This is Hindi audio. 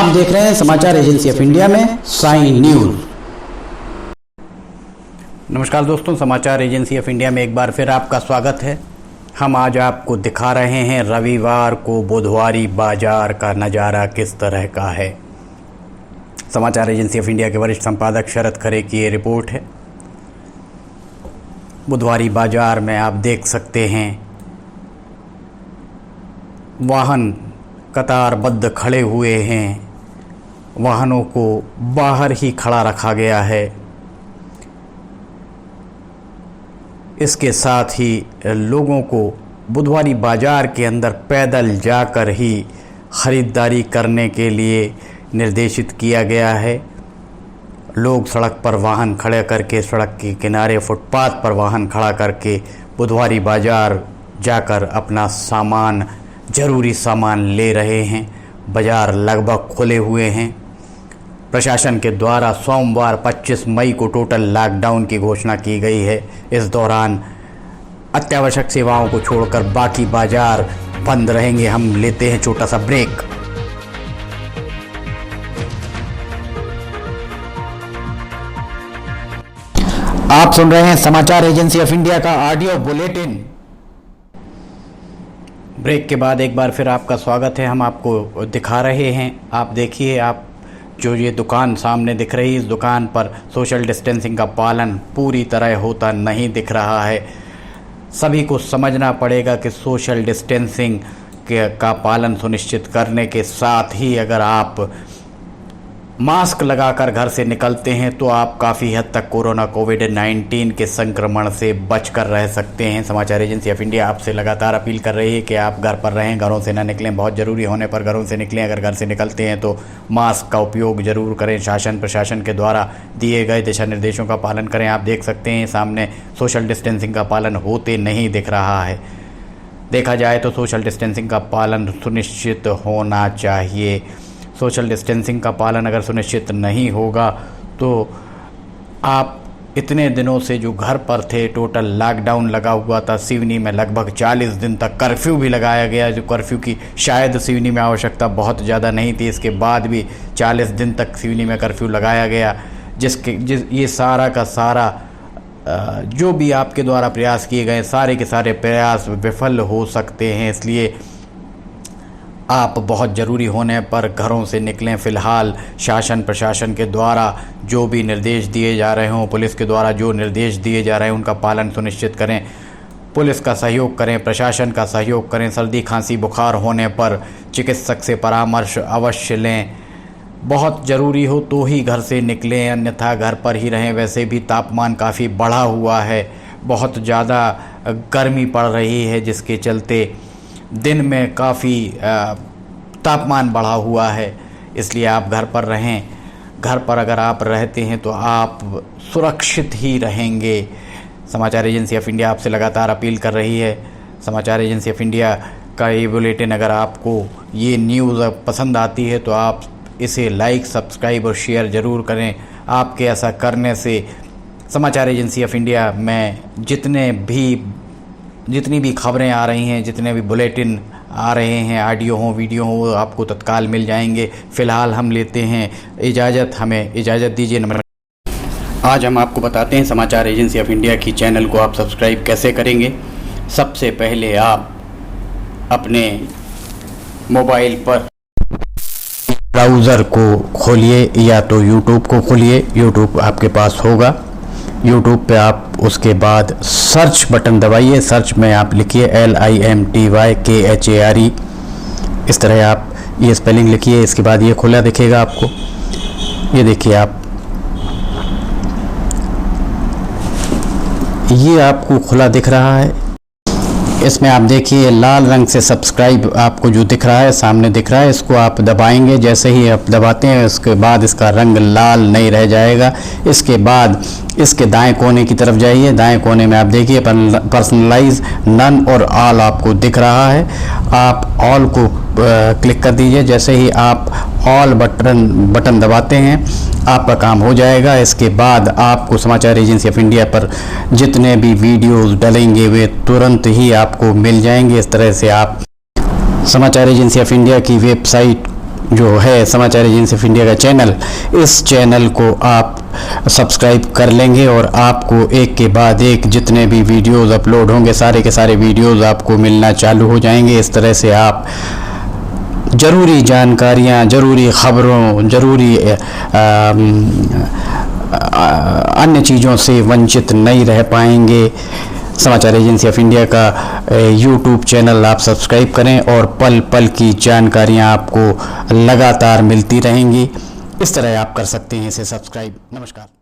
आप देख रहे हैं समाचार एजेंसी ऑफ इंडिया में साइन न्यूज। नमस्कार दोस्तों, समाचार एजेंसी ऑफ इंडिया में एक बार फिर आपका स्वागत है। हम आज आपको दिखा रहे हैं रविवार को बुधवारी बाजार का नज़ारा किस तरह का है। समाचार एजेंसी ऑफ इंडिया के वरिष्ठ संपादक शरद खरे की ये रिपोर्ट है। बुधवारी बाजार में आप देख सकते हैं वाहन कतारबद्ध खड़े हुए हैं, वाहनों को बाहर ही खड़ा रखा गया है। इसके साथ ही लोगों को बुधवारी बाजार के अंदर पैदल जाकर ही ख़रीदारी करने के लिए निर्देशित किया गया है। लोग सड़क पर वाहन खड़े करके, सड़क के किनारे फुटपाथ पर वाहन खड़ा करके बुधवारी बाजार जाकर अपना सामान, ज़रूरी सामान ले रहे हैं। बाज़ार लगभग खुले हुए हैं। प्रशासन के द्वारा सोमवार 25 मई को टोटल लॉकडाउन की घोषणा की गई है। इस दौरान अत्यावश्यक सेवाओं को छोड़कर बाकी बाज़ार बंद रहेंगे। हम लेते हैं छोटा सा ब्रेक। आप सुन रहे हैं समाचार एजेंसी ऑफ इंडिया का ऑडियो बुलेटिन। ब्रेक के बाद एक बार फिर आपका स्वागत है। हम आपको दिखा रहे हैं, आप देखिए, आप जो ये दुकान सामने दिख रही है, इस दुकान पर सोशल डिस्टेंसिंग का पालन पूरी तरह होता नहीं दिख रहा है। सभी को समझना पड़ेगा कि सोशल डिस्टेंसिंग का पालन सुनिश्चित करने के साथ ही अगर आप मास्क लगाकर घर से निकलते हैं तो आप काफ़ी हद तक कोविड-19 के संक्रमण से बचकर रह सकते हैं। समाचार एजेंसी ऑफ इंडिया आपसे लगातार अपील कर रही है कि आप घर पर रहें, घरों से ना निकलें। बहुत ज़रूरी होने पर घरों से निकलें। अगर घर से निकलते हैं तो मास्क का उपयोग ज़रूर करें। शासन प्रशासन के द्वारा दिए गए दिशा निर्देशों का पालन करें। आप देख सकते हैं सामने सोशल डिस्टेंसिंग का पालन होते नहीं दिख रहा है। देखा जाए तो सोशल डिस्टेंसिंग का पालन सुनिश्चित होना चाहिए। सोशल डिस्टेंसिंग का पालन अगर सुनिश्चित नहीं होगा तो आप इतने दिनों से जो घर पर थे, टोटल लॉकडाउन लगा हुआ था। सिवनी में लगभग 40 दिन तक कर्फ्यू भी लगाया गया, जो कर्फ्यू की शायद सिवनी में आवश्यकता बहुत ज़्यादा नहीं थी। इसके बाद भी 40 दिन तक सिवनी में कर्फ्यू लगाया गया, ये सारा का सारा जो भी आपके द्वारा प्रयास किए गए, सारे के सारे प्रयास विफल हो सकते हैं। इसलिए आप बहुत ज़रूरी होने पर घरों से निकलें। फ़िलहाल शासन प्रशासन के द्वारा जो भी निर्देश दिए जा रहे हों, पुलिस के द्वारा जो निर्देश दिए जा रहे हैं, उनका पालन सुनिश्चित करें। पुलिस का सहयोग करें, प्रशासन का सहयोग करें। सर्दी खांसी बुखार होने पर चिकित्सक से परामर्श अवश्य लें। बहुत ज़रूरी हो तो ही घर से निकलें, अन्यथा घर पर ही रहें। वैसे भी तापमान काफ़ी बढ़ा हुआ है, बहुत ज़्यादा गर्मी पड़ रही है, जिसके चलते दिन में काफ़ी तापमान बढ़ा हुआ है। इसलिए आप घर पर रहें। घर पर अगर आप रहते हैं तो आप सुरक्षित ही रहेंगे। समाचार एजेंसी ऑफ इंडिया आपसे लगातार अपील कर रही है। समाचार एजेंसी ऑफ इंडिया का ये बुलेटिन अगर आपको ये न्यूज़ पसंद आती है तो आप इसे लाइक, सब्सक्राइब और शेयर ज़रूर करें। आपके ऐसा करने से समाचार एजेंसी ऑफ इंडिया में जितनी भी खबरें आ रही हैं, जितने भी बुलेटिन आ रहे हैं, ऑडियो हो, वीडियो हो, आपको तत्काल मिल जाएंगे। फ़िलहाल हम लेते हैं इजाज़त। हमें इजाज़त दीजिए। नमस्कार। आज हम आपको बताते हैं समाचार एजेंसी ऑफ इंडिया की चैनल को आप सब्सक्राइब कैसे करेंगे। सबसे पहले आप अपने मोबाइल पर ब्राउज़र को खोलिए या तो यूट्यूब को खोलिए। यूट्यूब आपके पास होगा। यूट्यूब पे आप उसके बाद सर्च बटन दबाइए। सर्च में आप लिखिए LIMTYKHARE। इस तरह आप ये स्पेलिंग लिखिए। इसके बाद ये खुला दिखेगा आपको। ये देखिए, आप ये आपको खुला दिख रहा है। इसमें आप देखिए लाल रंग से सब्सक्राइब आपको जो दिख रहा है, सामने दिख रहा है, इसको आप दबाएंगे। जैसे ही आप दबाते हैं उसके बाद इसका रंग लाल नहीं रह जाएगा। इसके बाद इसके दाएं कोने की तरफ जाइए। दाएं कोने में आप देखिए पर्सनलाइज, नन और ऑल आपको दिख रहा है। आप ऑल को क्लिक कर दीजिए। जैसे ही आप ऑल बटन दबाते हैं आपका काम हो जाएगा। इसके बाद आपको समाचार एजेंसी ऑफ इंडिया पर जितने भी वीडियोस डलेंगे वे तुरंत ही आपको मिल जाएंगे। इस तरह से आप समाचार एजेंसी ऑफ इंडिया की वेबसाइट जो है समाचार एजेंसी ऑफ इंडिया का चैनल, इस चैनल को आप सब्सक्राइब कर लेंगे और आपको एक के बाद एक जितने भी वीडियोस अपलोड होंगे सारे के सारे वीडियोस आपको मिलना चालू हो जाएंगे। इस तरह से आप ज़रूरी जानकारियाँ, ज़रूरी ख़बरों, ज़रूरी अन्य चीज़ों से वंचित नहीं रह पाएंगे। समाचार एजेंसी ऑफ इंडिया का यूट्यूब चैनल आप सब्सक्राइब करें और पल पल की जानकारियाँ आपको लगातार मिलती रहेंगी। इस तरह आप कर सकते हैं इसे सब्सक्राइब। नमस्कार।